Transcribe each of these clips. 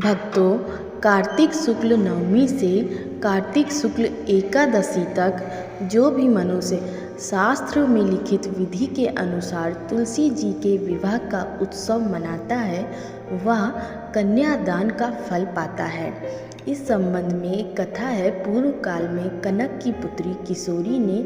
भक्तों, कार्तिक शुक्ल नवमी से कार्तिक शुक्ल एकादशी तक जो भी मनुष्य शास्त्र में लिखित विधि के अनुसार तुलसी जी के विवाह का उत्सव मनाता है वह कन्यादान का फल पाता है। इस संबंध में एक कथा है। पूर्व काल में कनक की पुत्री किशोरी ने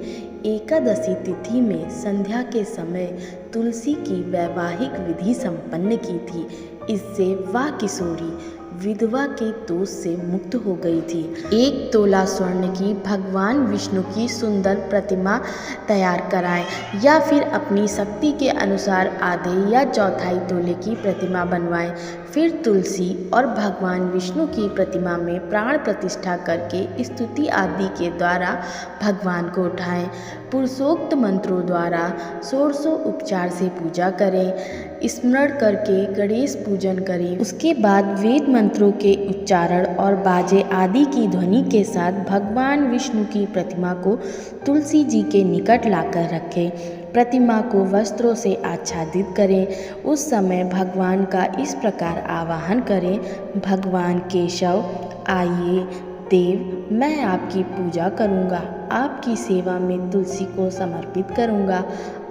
एकादशी तिथि में संध्या के समय तुलसी की वैवाहिक विधि संपन्न की थी। इससे वह किशोरी विधवा के दोष से मुक्त हो गई थी। 1 तोला स्वर्ण की भगवान विष्णु की सुंदर प्रतिमा तैयार कराएं या फिर अपनी शक्ति के अनुसार आधे या चौथाई तोले की प्रतिमा बनवाएं। फिर तुलसी और भगवान विष्णु की प्रतिमा में प्राण प्रतिष्ठा करके स्तुति आदि के द्वारा भगवान को उठाएं। पुरुषोक्त मंत्रों द्वारा षोडशों उपचार से पूजा करें। स्मरण करके गणेश पूजन करें। उसके बाद वेद मंत्रों के उच्चारण और बाजे आदि की ध्वनि के साथ भगवान विष्णु की प्रतिमा को तुलसी जी के निकट लाकर रखें। प्रतिमा को वस्त्रों से आच्छादित करें। उस समय भगवान का इस प्रकार आवाहन करें, भगवान केशव आइए देव, मैं आपकी पूजा करूंगा, आपकी सेवा में तुलसी को समर्पित करूंगा,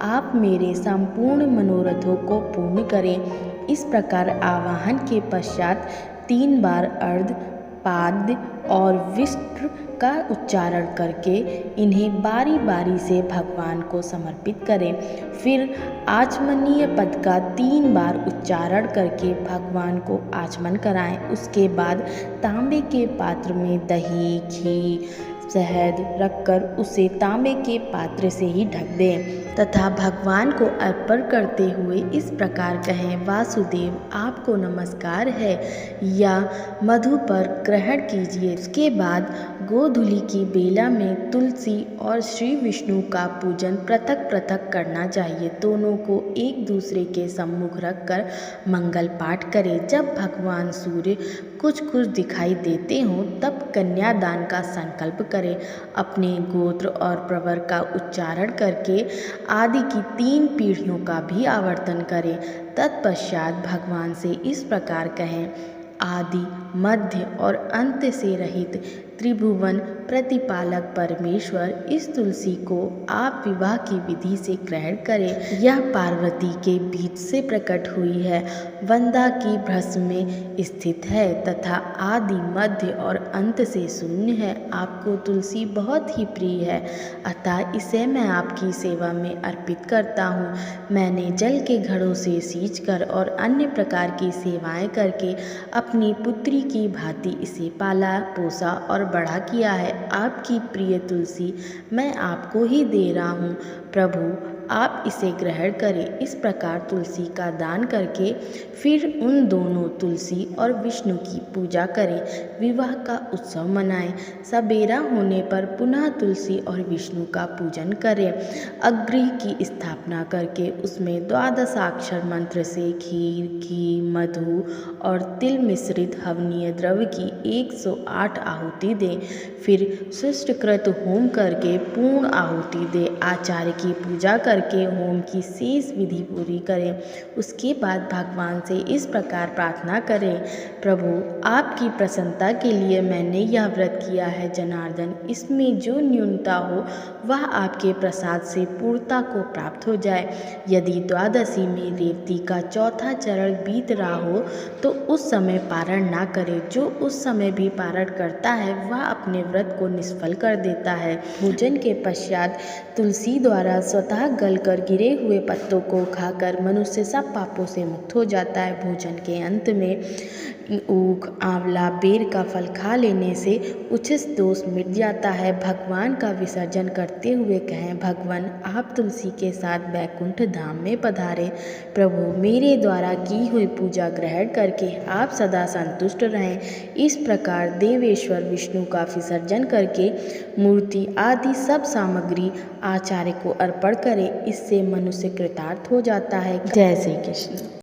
आप मेरे संपूर्ण मनोरथों को पूर्ण करें। इस प्रकार आवाहन के पश्चात 3 बार अर्ध पाद्य और विष्टु का उच्चारण करके इन्हें बारी बारी से भगवान को समर्पित करें। फिर आचमनीय पद का 3 बार उच्चारण करके भगवान को आचमन कराएं। उसके बाद तांबे के पात्र में दही, घी, शहद रखकर उसे तांबे के पात्र से ही ढक दें तथा भगवान को अर्पण करते हुए इस प्रकार कहें, वासुदेव आपको नमस्कार है या मधु पर ग्रहण कीजिए। उसके बाद गोधूलि की बेला में तुलसी और श्री विष्णु का पूजन पृथक पृथक करना चाहिए। दोनों को एक दूसरे के सम्मुख रखकर मंगल पाठ करें। जब भगवान सूर्य कुछ कुछ दिखाई देते हों तब कन्यादान का संकल्प करें। अपने गोत्र और प्रवर का उच्चारण करके आदि की 3 पीढ़ियों का भी आवर्तन करें। तत्पश्चात भगवान से इस प्रकार कहें, आदि मध्य और अंत से रहित त्रिभुवन प्रतिपालक परमेश्वर, इस तुलसी को आप विवाह की विधि से ग्रहण करें। यह पार्वती के बीच से प्रकट हुई है, वंदा की भ्रष्ट में स्थित है तथा आदि मध्य और अंत से शून्य है। आपको तुलसी बहुत ही प्रिय है, अतः इसे मैं आपकी सेवा में अर्पित करता हूँ। मैंने जल के घड़ों से सींचकर और अन्य प्रकार की सेवाएं करके अपनी पुत्री की भांति इसे पाला पोसा और बड़ा किया है। आपकी प्रिय तुलसी मैं आपको ही दे रहा हूँ, प्रभु आप इसे ग्रहण करें। इस प्रकार तुलसी का दान करके फिर उन दोनों तुलसी और विष्णु की पूजा करें, विवाह का उत्सव मनाएं। सबेरा होने पर पुनः तुलसी और विष्णु का पूजन करें। अग्नि की स्थापना करके उसमें 12 मंत्र से खीर, घी, मधु और तिल मिश्रित हवनीय द्रव्य की 108 आहुति दें। फिर सृष्टकृत होम करके पूर्ण आहुति दें। आचार्य की पूजा करके होम की शेष विधि पूरी करें। उसके बाद भगवान से इस प्रकार प्रार्थना करें, प्रभु आपकी प्रसन्नता के लिए मैंने यह व्रत किया है जनार्दन, इसमें जो न्यूनता हो वह आपके प्रसाद से पूर्णता को प्राप्त हो जाए। यदि द्वादशी में रेवती का चौथा चरण बीत रहा हो तो उस समय पारण ना करे। जो उस समय भी पारण करता है वह अपने व्रत को निष्फल कर देता है। भोजन के पश्चात तुलसी द्वारा स्वतः गलकर गिरे हुए पत्तों को खाकर मनुष्य सब पापों से मुक्त हो जाता है। भोजन के अंत में ऊख, आंवला, बेर का फल खा लेने से उचित दोष मिट जाता है। भगवान का विसर्जन करते हुए कहें, भगवान आप तुलसी के साथ बैकुंठ धाम में पधारे। प्रभु मेरे द्वारा की हुई पूजा ग्रहण करके आप सदा संतुष्ट रहें। इस प्रकार देवेश्वर विष्णु का विसर्जन करके मूर्ति आदि सब सामग्री आचार्य को अर्पण करें। इससे मनुष्य कृतार्थ हो जाता है। जय श्री कृष्ण।